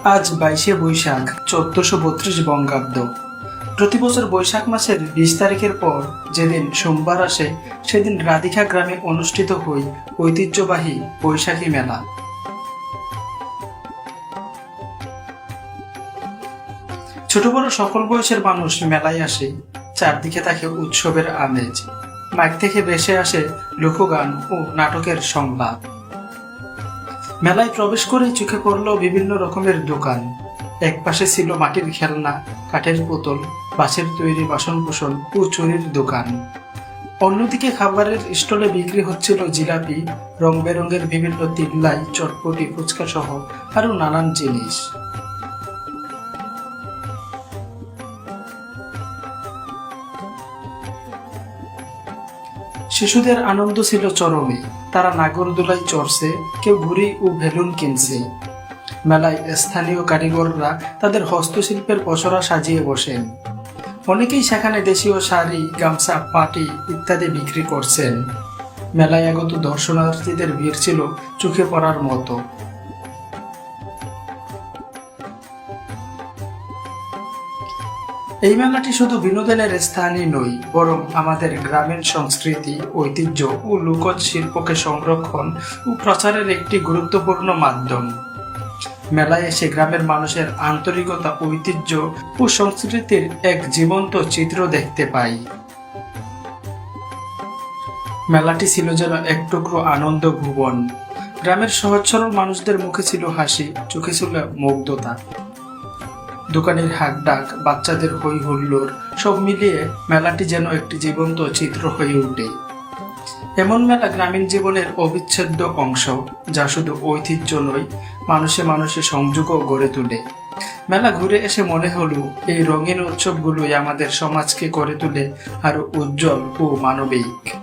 আজ 22শে বৈশাখ 1432 বঙ্গাব্দ। প্রতি বছর বৈশাখ মাসের 20 তারিখের পর যেদিন সোমবার আসে, সেদিন রাধিকা গ্রামে অনুষ্ঠিত হয় ঐতিহ্যবাহী বৈশাখী মেলা। ছোট বড় সকল বয়সের মানুষ মেলায় আসে। চারদিকে থাকে উৎসবের আমেজ। মাইক থেকে ভেসে আসে লোকগান ও নাটকের সংলাপ। মেলায় প্রবেশ করে চোখে পড়ল বিভিন্ন রকমের দোকান। এক পাশে ছিল মাটির খেলনা, কাঠের পুতুল, বাঁশের তৈরি বাসনকোসন ও চুরির দোকান। অন্যদিকে খাবারের স্টলে বিক্রি হচ্ছিল জিলাপি, রং বেরঙের বিভিন্ন তিল্লাই, চটপটি, ফুচকা সহ আরো নানান জিনিস। শিশুদের আনন্দ ছিল চরমে। তারা নাগরদোলায় চড়ছে, কেউ ঘুড়ি ও বেলুন কিনছে। মেলায় স্থানীয় কারিগররা তাদের হস্তশিল্পের পসরা সাজিয়ে বসেন। অনেকেই সেখানে দেশীয় শাড়ি, গামছা, পাটি ইত্যাদি বিক্রি করছেন। মেলায় আগত দর্শনার্থীদের ভিড় ছিল চোখে পড়ার মতো। এই মেলাটি শুধু বিনোদনের স্থানই নয়, বরং আমাদের গ্রামীণ সংস্কৃতি, ঐতিহ্য ও লোকজ শিল্পকে সংরক্ষণ ও প্রচারের একটি গুরুত্বপূর্ণ মাধ্যম। মেলায় এসে গ্রামের মানুষের আন্তরিকতা, ঐতিহ্য ও সংস্কৃতির এক জীবন্ত চিত্র দেখতে পাই। মেলাটি ছিল যেন এক টুকরো আনন্দ ভুবন। গ্রামের সহজ সরল মানুষদের মুখে ছিল হাসি, চোখে ছিল মুগ্ধতা। দোকানের হাঁকডাক, বাচ্চাদের হই হুল্লোড়, সব মিলিয়ে মেলাটি যেন একটি জীবন্ত চিত্র হয়ে ওঠে। এমন মেলা গ্রামীণ জীবনের অবিচ্ছেদ্য অংশ, যা শুধু ঐতিহ্য নয়, মানুষে মানুষে সংযোগও গড়ে তোলে। মেলা ঘুরে এসে মনে হলো, এই রঙিন উৎসবগুলোই আমাদের সমাজকে করে তোলে আরো উজ্জ্বল ও মানবিক।